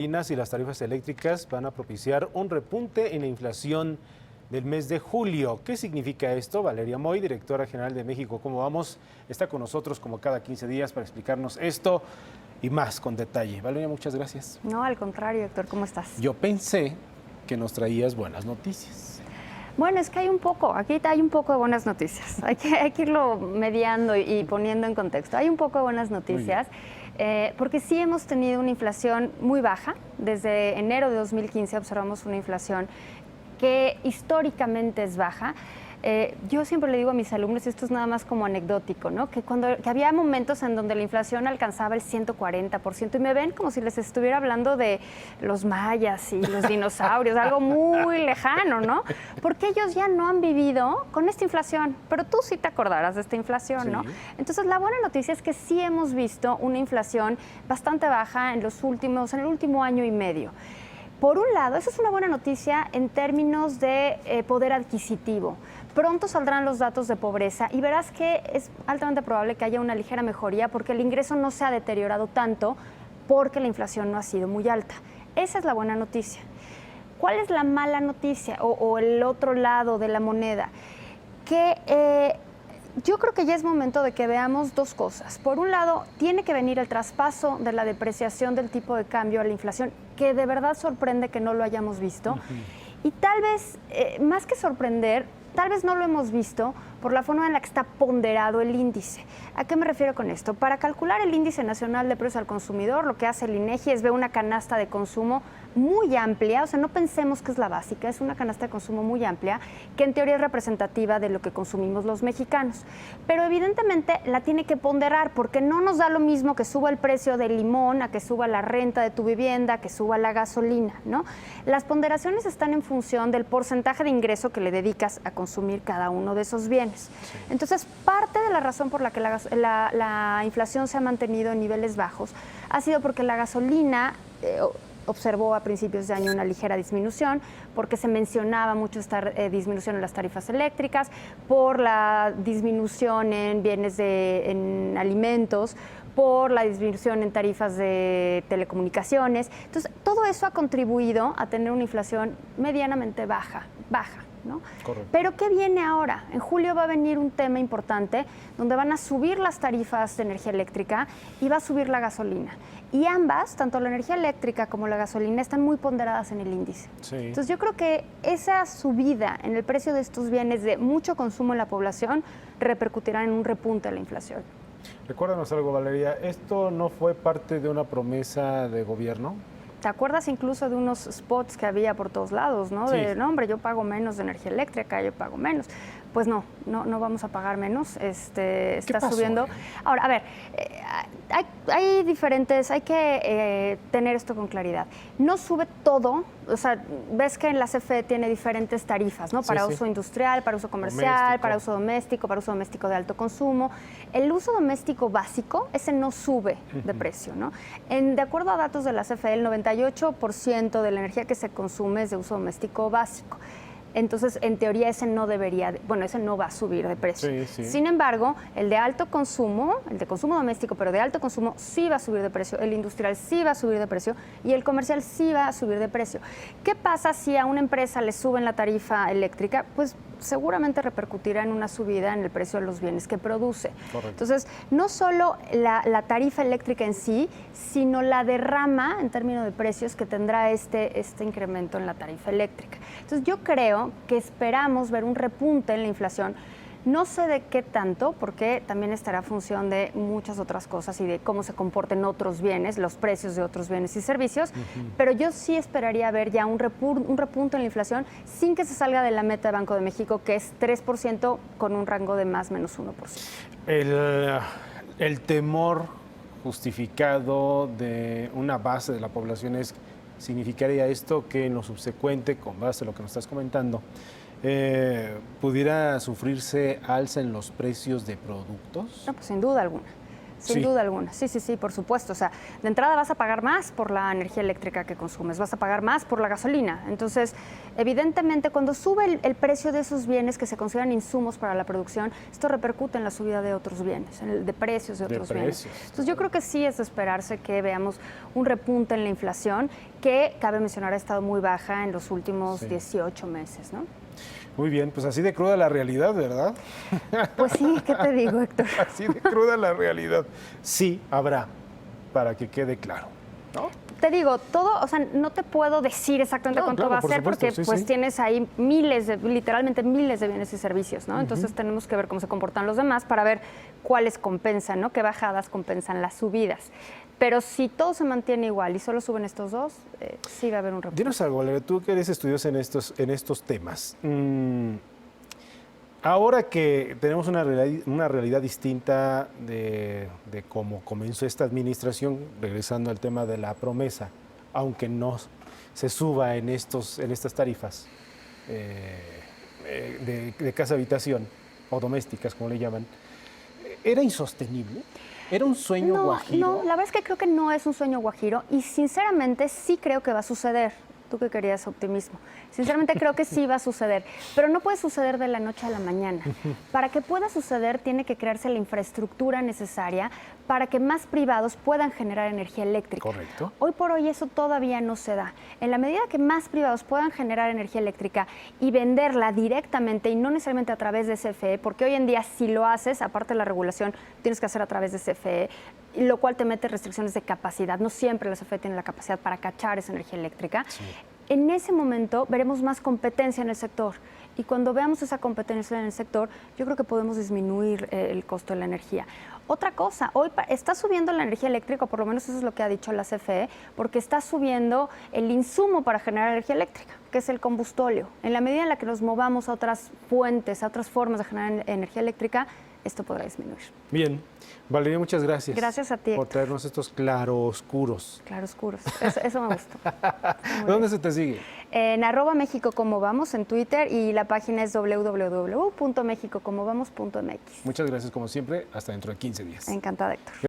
Y las tarifas eléctricas van a propiciar un repunte en la inflación del mes de julio. ¿Qué significa esto? Valeria Moy, directora general de México ¿Cómo vamos?, está con nosotros como cada 15 días para explicarnos esto y más con detalle. Valeria, muchas gracias. No, al contrario, Héctor, ¿cómo estás? Yo pensé que nos traías buenas noticias. Bueno, es que hay un poco de buenas noticias. Hay que irlo mediando y poniendo en contexto. Hay un poco de buenas noticias. Porque sí hemos tenido una inflación muy baja. Desde enero de 2015 observamos una inflación que históricamente es baja. Yo siempre le digo a mis alumnos, esto es nada más como anecdótico, ¿no? Que había momentos en donde la inflación alcanzaba el 140% y me ven como si les estuviera hablando de los mayas y los dinosaurios, algo muy lejano, ¿no? Porque ellos ya no han vivido con esta inflación, pero tú sí te acordarás de esta inflación, ¿no? Entonces, la buena noticia es que sí hemos visto una inflación bastante baja en el último año y medio. Por un lado, eso es una buena noticia en términos de poder adquisitivo. Pronto saldrán los datos de pobreza y verás que es altamente probable que haya una ligera mejoría porque el ingreso no se ha deteriorado tanto porque la inflación no ha sido muy alta. Esa es la buena noticia. ¿Cuál es la mala noticia o el otro lado de la moneda? Que yo creo que ya es momento de que veamos dos cosas. Por un lado, tiene que venir el traspaso de la depreciación del tipo de cambio a la inflación, que de verdad sorprende que no lo hayamos visto. Y tal vez, más que sorprender, tal vez no lo hemos visto por la forma en la que está ponderado el índice. ¿A qué me refiero con esto? Para calcular el índice nacional de precios al consumidor, lo que hace el INEGI es ver una canasta de consumo muy amplia, o sea, no pensemos que es la básica, es una canasta de consumo muy amplia, que en teoría es representativa de lo que consumimos los mexicanos. Pero evidentemente la tiene que ponderar, porque no nos da lo mismo que suba el precio del limón, a que suba la renta de tu vivienda, que suba la gasolina, ¿no? Las ponderaciones están en función del porcentaje de ingreso que le dedicas a consumir cada uno de esos bienes. Sí. Entonces, parte de la razón por la que la inflación se ha mantenido en niveles bajos ha sido porque la gasolina observó a principios de año una ligera disminución, porque se mencionaba mucho esta disminución en las tarifas eléctricas, por la disminución en bienes en alimentos, por la disminución en tarifas de telecomunicaciones. Entonces, todo eso ha contribuido a tener una inflación medianamente baja, ¿no? Correcto. Pero ¿qué viene ahora? En julio va a venir un tema importante donde van a subir las tarifas de energía eléctrica y va a subir la gasolina. Y ambas, tanto la energía eléctrica como la gasolina, están muy ponderadas en el índice. Sí. Entonces yo creo que esa subida en el precio de estos bienes de mucho consumo en la población repercutirá en un repunte de la inflación. Recuérdanos algo, Valeria, ¿esto no fue parte de una promesa de gobierno? ¿Te acuerdas incluso de unos spots que había por todos lados, ¿no? Sí. De, no, hombre, yo pago menos de energía eléctrica, yo pago menos. Pues no vamos a pagar menos. Está subiendo. Ahora, a ver, hay diferentes, hay que tener esto con claridad. No sube todo, o sea, ves que en la CFE tiene diferentes tarifas, ¿no? Para uso industrial, para uso comercial, para uso doméstico de alto consumo. El uso doméstico básico, ese no sube de precio, ¿no? De acuerdo a datos de la CFE, el 98% de la energía que se consume es de uso doméstico básico. Entonces, en teoría, ese no va a subir de precio. Sí, sí. Sin embargo, el de alto consumo, el de consumo doméstico, pero de alto consumo, sí va a subir de precio. El industrial sí va a subir de precio y el comercial sí va a subir de precio. ¿Qué pasa si a una empresa le suben la tarifa eléctrica? Pues seguramente repercutirá en una subida en el precio de los bienes que produce. Correcto. Entonces, no solo la tarifa eléctrica en sí, sino la derrama en términos de precios que tendrá este incremento en la tarifa eléctrica. Entonces, yo creo que esperamos ver un repunte en la inflación. No sé de qué tanto, porque también estará en función de muchas otras cosas y de cómo se comporten otros bienes, los precios de otros bienes y servicios, pero yo sí esperaría ver ya un repunte en la inflación sin que se salga de la meta de Banco de México, que es 3% con un rango de más o menos 1%. El temor justificado de una base de la población significaría esto que en lo subsecuente, con base a lo que nos estás comentando, pudiera sufrirse alza en los precios de productos. No, pues sin duda alguna. sin Sí. duda alguna. Sí, sí, sí, por supuesto. O sea, de entrada vas a pagar más por la energía eléctrica que consumes, vas a pagar más por la gasolina. Entonces, evidentemente, cuando sube el precio de esos bienes que se consideran insumos para la producción, esto repercute en la subida de otros bienes, en el de precios de otros bienes. Entonces, yo creo que sí es de esperarse que veamos un repunte en la inflación que, cabe mencionar, ha estado muy baja en los últimos 18 meses, ¿no? Muy bien, pues así de cruda la realidad, ¿verdad? Pues sí, ¿qué te digo, Héctor? Así de cruda la realidad. Sí, habrá, para que quede claro, ¿no? Te digo, todo, o sea, no te puedo decir exactamente No, cuánto claro, va a por ser supuesto, porque sí, pues sí. tienes ahí literalmente miles de bienes y servicios, ¿no? Entonces tenemos que ver cómo se comportan los demás para ver cuáles compensan, ¿no? Qué bajadas compensan las subidas. Pero si todo se mantiene igual y solo suben estos dos, sí va a haber un repunte. Dinos algo, Valeria, tú que eres estudiosa en estos temas. Ahora que tenemos una realidad distinta de cómo comenzó esta administración, regresando al tema de la promesa, aunque no se suba en estas tarifas de casa habitación o domésticas, como le llaman, ¿era insostenible? ¿Era un sueño guajiro? No, la verdad es que creo que no es un sueño guajiro y sinceramente sí creo que va a suceder. Tú que querías optimismo. Sinceramente creo que sí va a suceder, pero no puede suceder de la noche a la mañana. Para que pueda suceder tiene que crearse la infraestructura necesaria para que más privados puedan generar energía eléctrica. Correcto. Hoy por hoy eso todavía no se da. En la medida que más privados puedan generar energía eléctrica y venderla directamente y no necesariamente a través de CFE, porque hoy en día si lo haces, aparte de la regulación, tienes que hacer a través de CFE, lo cual te mete restricciones de capacidad. No siempre la CFE tiene la capacidad para cachar esa energía eléctrica. Sí. En ese momento veremos más competencia en el sector. Y cuando veamos esa competencia en el sector, yo creo que podemos disminuir el costo de la energía. Otra cosa, hoy está subiendo la energía eléctrica, o por lo menos eso es lo que ha dicho la CFE, porque está subiendo el insumo para generar energía eléctrica, que es el combustóleo. En la medida en la que nos movamos a otras fuentes, a otras formas de generar energía eléctrica, esto podrá disminuir. Bien. Valeria, muchas gracias. Gracias a ti, por Héctor. traernos estos claroscuros. Claroscuros. Eso me gustó. ¿Dónde se te sigue? En @México como vamos en Twitter y la página es www.mexicocomovamos.mx. Muchas gracias, como siempre. Hasta dentro de 15 días. Encantada, Héctor.